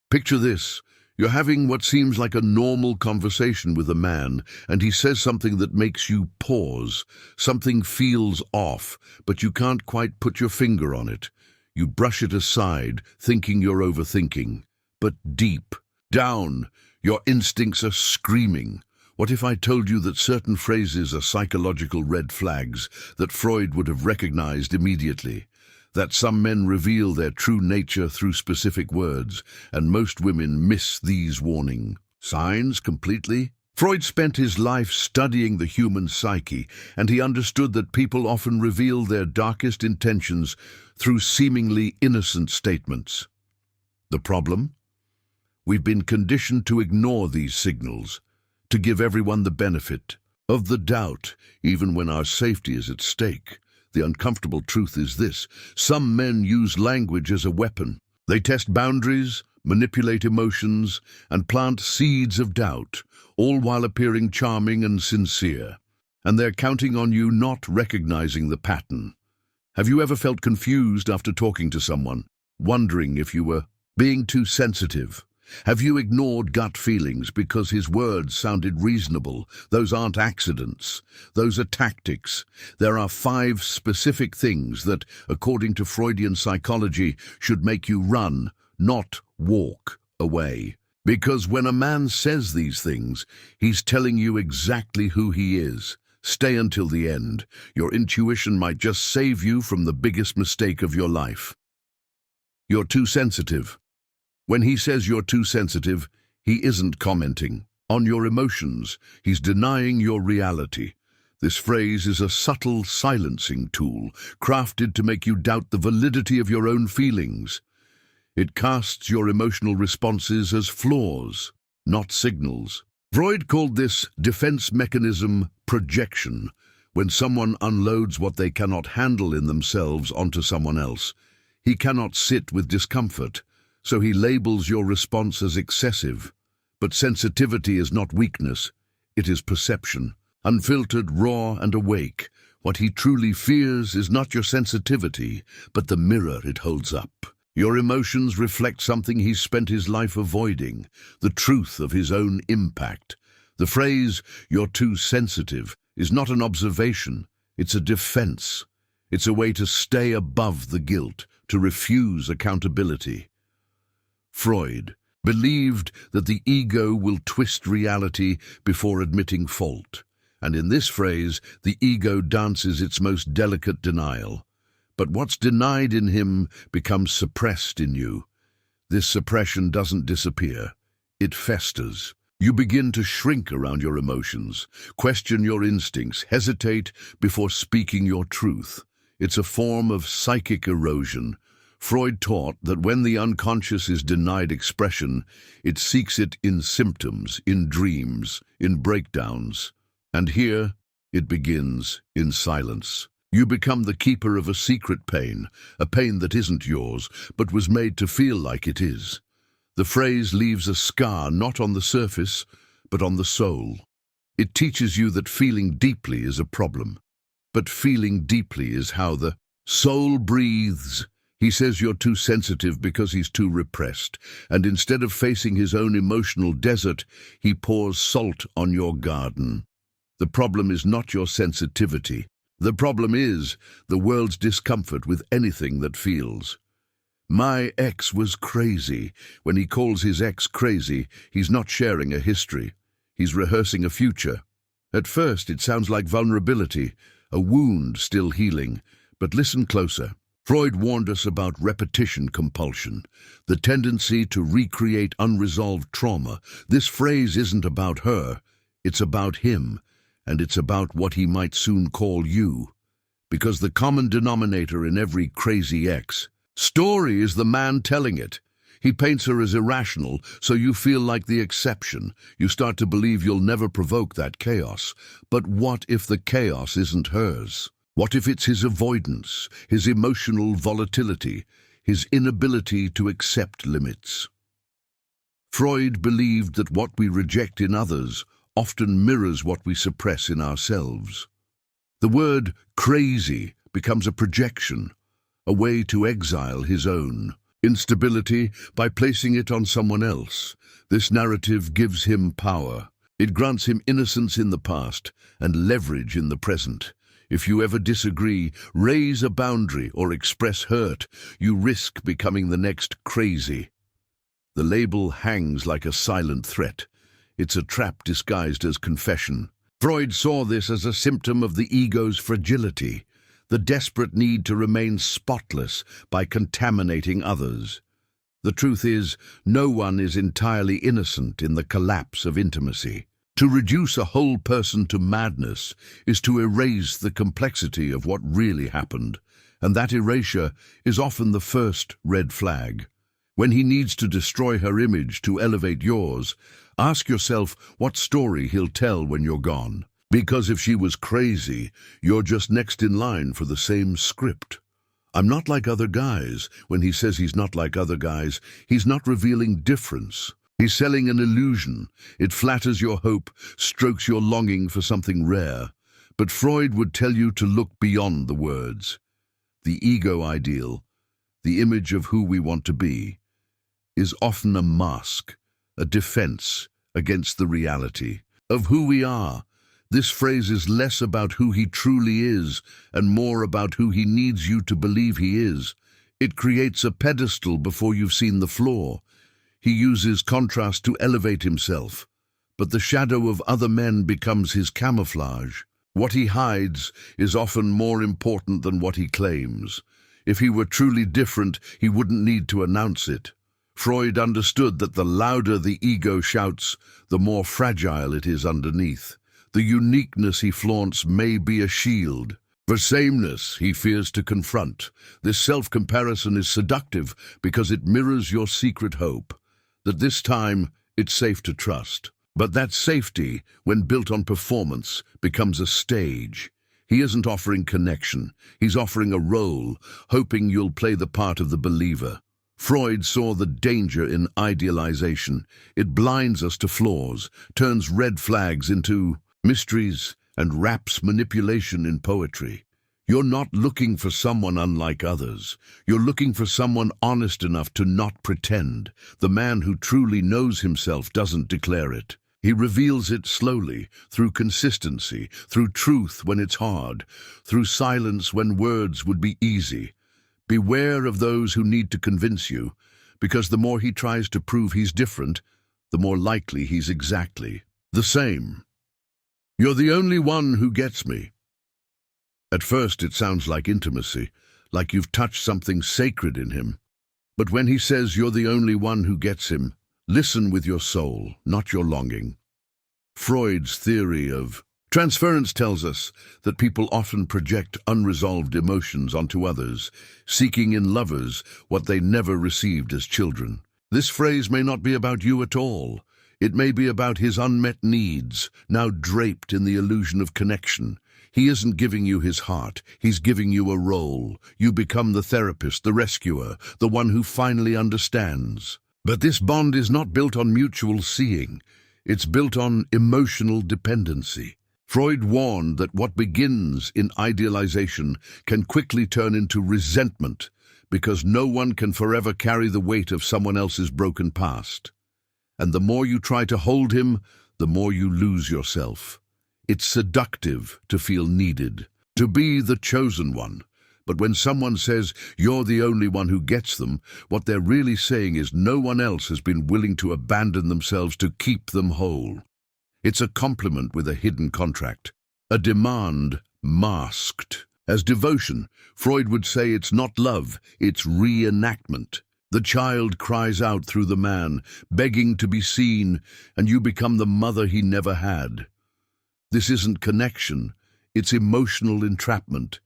Picture this. You're having what seems like a normal conversation with a man, and he says something that makes you pause. Something feels off, but you can't quite put your finger on it. You brush it aside, thinking you're overthinking. But deep down, your instincts are screaming. What if I told you that certain phrases are psychological red flags that Freud would have recognized immediately? That some men reveal their true nature through specific words, and most women miss these warning signs completely? Freud spent his life studying the human psyche, and he understood that people often reveal their darkest intentions through seemingly innocent statements. The problem? We've been conditioned to ignore these signals, to give everyone the benefit of the doubt, even when our safety is at stake. The uncomfortable truth is this: some men use language as a weapon. They test boundaries, manipulate emotions, and plant seeds of doubt, all while appearing charming and sincere. And they're counting on you not recognizing the pattern. Have you ever felt confused after talking to someone, wondering if you were being too sensitive? Have you ignored gut feelings because his words sounded reasonable? Those aren't accidents. Those are tactics. There are 5 specific things that, according to Freudian psychology, should make you run, not walk away. Because when a man says these things, he's telling you exactly who he is. Stay until the end. Your intuition might just save you from the biggest mistake of your life. You're too sensitive. When he says you're too sensitive, he isn't commenting on your emotions. He's denying your reality. This phrase is a subtle silencing tool, crafted to make you doubt the validity of your own feelings. It casts your emotional responses as flaws, not signals. Freud called this defense mechanism projection, when someone unloads what they cannot handle in themselves onto someone else. He cannot sit with discomfort, so he labels your response as excessive. But sensitivity is not weakness, it is perception. Unfiltered, raw, and awake, what he truly fears is not your sensitivity, but the mirror it holds up. Your emotions reflect something he's spent his life avoiding, the truth of his own impact. The phrase, "you're too sensitive," is not an observation, it's a defense. It's a way to stay above the guilt, to refuse accountability. Freud believed that the ego will twist reality before admitting fault, and in this phrase, the ego dances its most delicate denial. But what's denied in him becomes suppressed in you. This suppression doesn't disappear, it festers. You begin to shrink around your emotions, question your instincts, hesitate before speaking your truth. It's a form of psychic erosion. Freud taught that when the unconscious is denied expression, it seeks it in symptoms, in dreams, in breakdowns. And here it begins in silence. You become the keeper of a secret pain, a pain that isn't yours, but was made to feel like it is. The phrase leaves a scar not on the surface, but on the soul. It teaches you that feeling deeply is a problem, but feeling deeply is how the soul breathes. He says you're too sensitive because he's too repressed, and instead of facing his own emotional desert, he pours salt on your garden. The problem is not your sensitivity. The problem is the world's discomfort with anything that feels. My ex was crazy. When he calls his ex crazy, he's not sharing a history. He's rehearsing a future. At first, it sounds like vulnerability, a wound still healing. But listen closer. Freud warned us about repetition compulsion, the tendency to recreate unresolved trauma. This phrase isn't about her, it's about him, and it's about what he might soon call you. Because the common denominator in every crazy ex story is the man telling it. He paints her as irrational, so you feel like the exception. You start to believe you'll never provoke that chaos. But what if the chaos isn't hers? What if it's his avoidance, his emotional volatility, his inability to accept limits? Freud believed that what we reject in others often mirrors what we suppress in ourselves. The word crazy becomes a projection, a way to exile his own. Instability by placing it on someone else. This narrative gives him power. It grants him innocence in the past and leverage in the present. If you ever disagree, raise a boundary, or express hurt, you risk becoming the next crazy. The label hangs like a silent threat. It's a trap disguised as confession. Freud saw this as a symptom of the ego's fragility, the desperate need to remain spotless by contaminating others. The truth is, no one is entirely innocent in the collapse of intimacy. To reduce a whole person to madness is to erase the complexity of what really happened, and that erasure is often the first red flag. When he needs to destroy her image to elevate yours, ask yourself what story he'll tell when you're gone. Because if she was crazy, you're just next in line for the same script. I'm not like other guys. When he says he's not like other guys, he's not revealing difference. He's selling an illusion. It flatters your hope, strokes your longing for something rare. But Freud would tell you to look beyond the words. The ego ideal, the image of who we want to be, is often a mask, a defense against the reality of who we are. This phrase is less about who he truly is and more about who he needs you to believe he is. It creates a pedestal before you've seen the floor. He uses contrast to elevate himself, but the shadow of other men becomes his camouflage. What he hides is often more important than what he claims. If he were truly different, he wouldn't need to announce it. Freud understood that the louder the ego shouts, the more fragile it is underneath. The uniqueness he flaunts may be a shield. For sameness he fears to confront. This self-comparison is seductive because it mirrors your secret hope. That this time it's safe to trust. But that safety, when built on performance, becomes a stage. He isn't offering connection. He's offering a role, hoping you'll play the part of the believer. Freud saw the danger in idealization. It blinds us to flaws, turns red flags into mysteries, and wraps manipulation in poetry. You're not looking for someone unlike others. You're looking for someone honest enough to not pretend. The man who truly knows himself doesn't declare it. He reveals it slowly, through consistency, through truth when it's hard, through silence when words would be easy. Beware of those who need to convince you, because the more he tries to prove he's different, the more likely he's exactly the same. You're the only one who gets me. At first it sounds like intimacy, like you've touched something sacred in him. But when he says you're the only one who gets him, listen with your soul, not your longing. Freud's theory of transference tells us that people often project unresolved emotions onto others, seeking in lovers what they never received as children. This phrase may not be about you at all. It may be about his unmet needs, now draped in the illusion of connection. He isn't giving you his heart, he's giving you a role. You become the therapist, the rescuer, the one who finally understands. But this bond is not built on mutual seeing. It's built on emotional dependency. Freud warned that what begins in idealization can quickly turn into resentment, because no one can forever carry the weight of someone else's broken past. And the more you try to hold him, the more you lose yourself. It's seductive to feel needed, to be the chosen one. But when someone says you're the only one who gets them, what they're really saying is no one else has been willing to abandon themselves to keep them whole. It's a compliment with a hidden contract, a demand masked as devotion. Freud would say it's not love, it's reenactment. The child cries out through the man, begging to be seen, and you become the mother he never had. This isn't connection, it's emotional entrapment.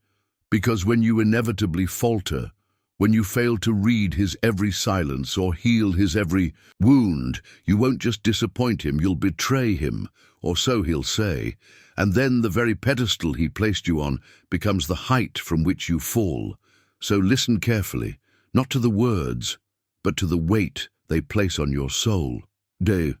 Because when you inevitably falter, when you fail to read his every silence or heal his every wound, you won't just disappoint him, you'll betray him, or so he'll say, and then the very pedestal he placed you on becomes the height from which you fall. So listen carefully, not to the words, but to the weight they place on your soul. You're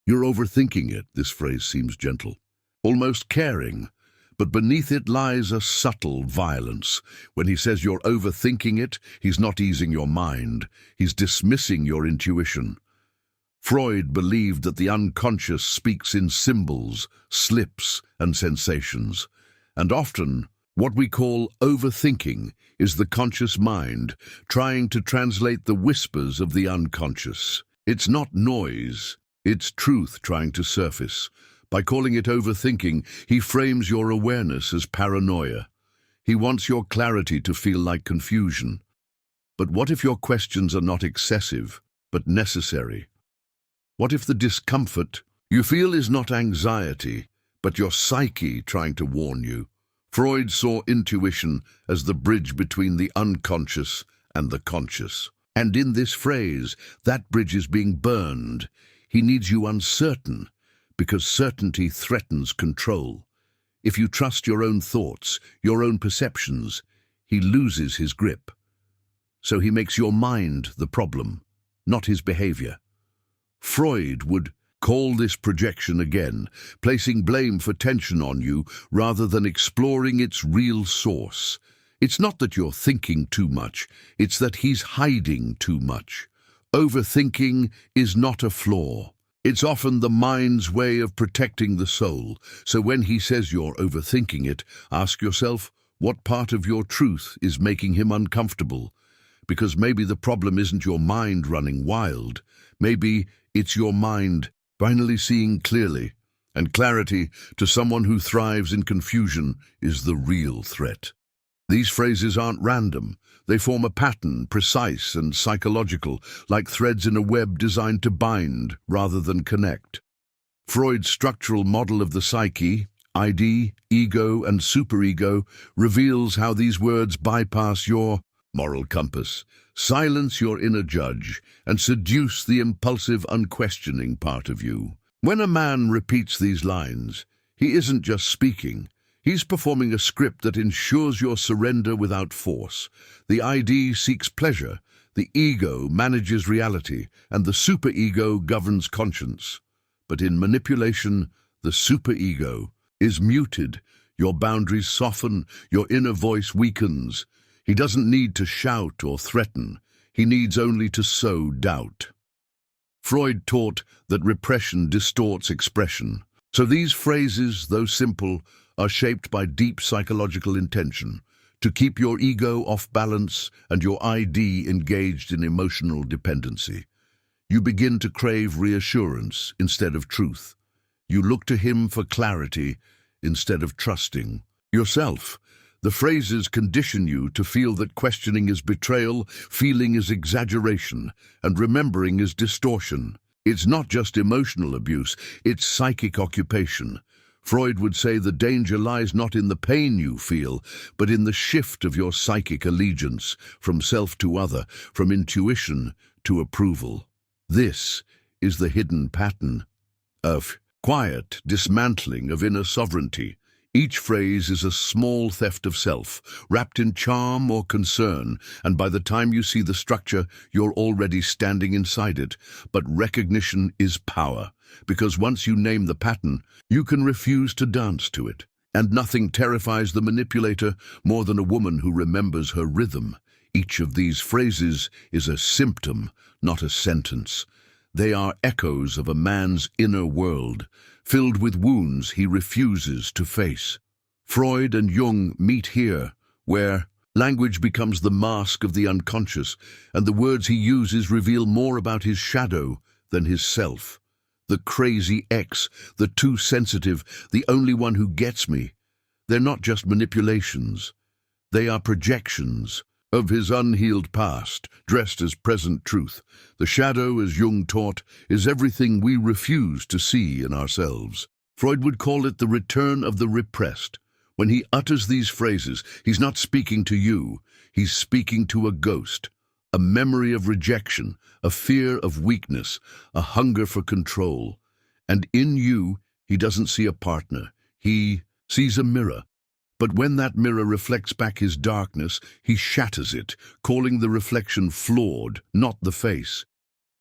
overthinking it. This phrase seems gentle, almost caring, but beneath it lies a subtle violence. When he says you're overthinking it, he's not easing your mind. He's dismissing your intuition. Freud believed that the unconscious speaks in symbols, slips, and sensations. And often, what we call overthinking is the conscious mind trying to translate the whispers of the unconscious. It's not noise, it's truth trying to surface. By calling it overthinking, he frames your awareness as paranoia. He wants your clarity to feel like confusion. But what if your questions are not excessive, but necessary? What if the discomfort you feel is not anxiety, but your psyche trying to warn you? Freud saw intuition as the bridge between the unconscious and the conscious. And in this phrase, that bridge is being burned. He needs you uncertain, because certainty threatens control. If you trust your own thoughts, your own perceptions, he loses his grip. So he makes your mind the problem, not his behavior. Freud would call this projection again, placing blame for tension on you rather than exploring its real source. It's not that you're thinking too much, it's that he's hiding too much. Overthinking is not a flaw. It's often the mind's way of protecting the soul. So when he says you're overthinking it, ask yourself, what part of your truth is making him uncomfortable? Because maybe the problem isn't your mind running wild. Maybe it's your mind finally seeing clearly. And clarity, to someone who thrives in confusion, is the real threat. These phrases aren't random. They form a pattern, precise and psychological, like threads in a web designed to bind rather than connect. Freud's structural model of the psyche, ID, ego, and superego, reveals how these words bypass your moral compass, silence your inner judge, and seduce the impulsive, unquestioning part of you. When a man repeats these lines, he isn't just speaking. He's performing a script that ensures your surrender without force. The ID seeks pleasure, the ego manages reality, and the superego governs conscience. But in manipulation, the superego is muted. Your boundaries soften, your inner voice weakens. He doesn't need to shout or threaten. He needs only to sow doubt. Freud taught that repression distorts expression. So these phrases, though simple, are shaped by deep psychological intention to keep your ego off balance and your ID engaged in emotional dependency. You begin to crave reassurance instead of truth. You look to him for clarity instead of trusting yourself. The phrases condition you to feel that questioning is betrayal, feeling is exaggeration, and remembering is distortion. It's not just emotional abuse, it's psychic occupation. Freud would say the danger lies not in the pain you feel, but in the shift of your psychic allegiance, from self to other, from intuition to approval. This is the hidden pattern of quiet dismantling of inner sovereignty. Each phrase is a small theft of self, wrapped in charm or concern, and by the time you see the structure, you're already standing inside it. But recognition is power, because once you name the pattern, you can refuse to dance to it. And nothing terrifies the manipulator more than a woman who remembers her rhythm. Each of these phrases is a symptom, not a sentence. They are echoes of a man's inner world, filled with wounds he refuses to face. Freud and Jung meet here, where language becomes the mask of the unconscious, and the words he uses reveal more about his shadow than his self. The crazy ex, the too sensitive, the only one who gets me. They're not just manipulations. They are projections of his unhealed past, dressed as present truth. The shadow, as Jung taught, is everything we refuse to see in ourselves. Freud would call it the return of the repressed. When he utters these phrases, he's not speaking to you, he's speaking to a ghost, a memory of rejection, a fear of weakness, a hunger for control. And in you, he doesn't see a partner, he sees a mirror. But when that mirror reflects back his darkness, he shatters it, calling the reflection flawed, not the face.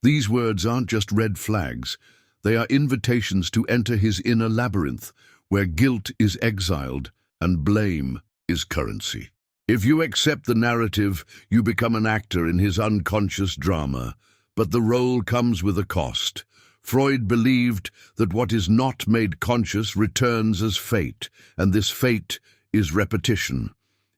These words aren't just red flags. They are invitations to enter his inner labyrinth, where guilt is exiled and blame is currency. If you accept the narrative, you become an actor in his unconscious drama, but the role comes with a cost. Freud believed that what is not made conscious returns as fate, and this fate is repetition.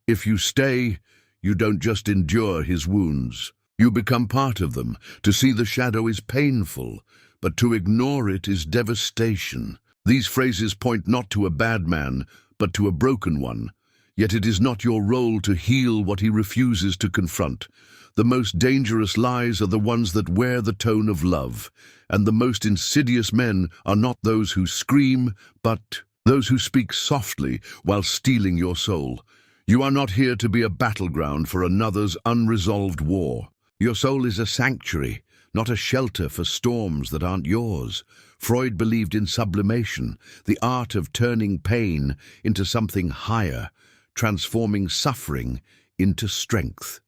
If you stay, you don't just endure his wounds. You become part of them. To see the shadow is painful, but to ignore it is devastation. These phrases point not to a bad man, but to a broken one. Yet it is not your role to heal what he refuses to confront. The most dangerous lies are the ones that wear the tone of love, and the most insidious men are not those who scream, but those who speak softly while stealing your soul. You are not here to be a battleground for another's unresolved war. Your soul is a sanctuary, not a shelter for storms that aren't yours. Freud believed in sublimation, the art of turning pain into something higher, transforming suffering into strength.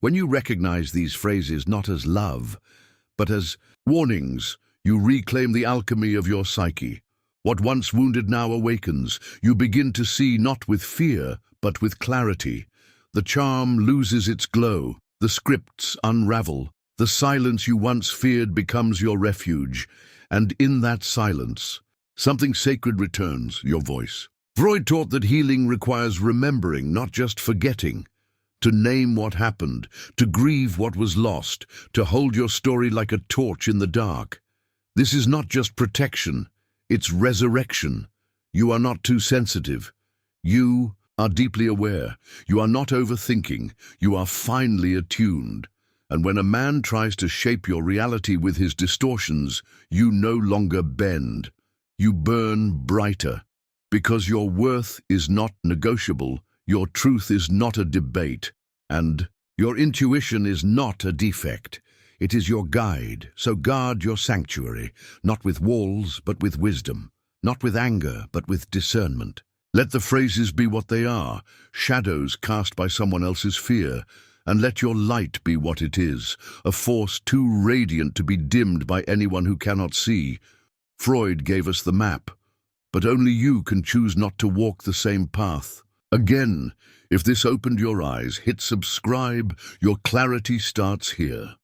When you recognize these phrases not as love, but as warnings, you reclaim the alchemy of your psyche. What once wounded now awakens. You begin to see not with fear, but with clarity. The charm loses its glow. The scripts unravel. The silence you once feared becomes your refuge. And in that silence, something sacred returns, your voice. Freud taught that healing requires remembering, not just forgetting. To name what happened, to grieve what was lost, to hold your story like a torch in the dark. This is not just protection, it's resurrection. You are not too sensitive. You are deeply aware. You are not overthinking. You are finely attuned. And when a man tries to shape your reality with his distortions, you no longer bend. You burn brighter. Because your worth is not negotiable, your truth is not a debate, and your intuition is not a defect. It is your guide, so guard your sanctuary, not with walls, but with wisdom, not with anger, but with discernment. Let the phrases be what they are, shadows cast by someone else's fear, and let your light be what it is, a force too radiant to be dimmed by anyone who cannot see. Freud gave us the map, but only you can choose not to walk the same path. Again, if this opened your eyes, hit subscribe. Your clarity starts here.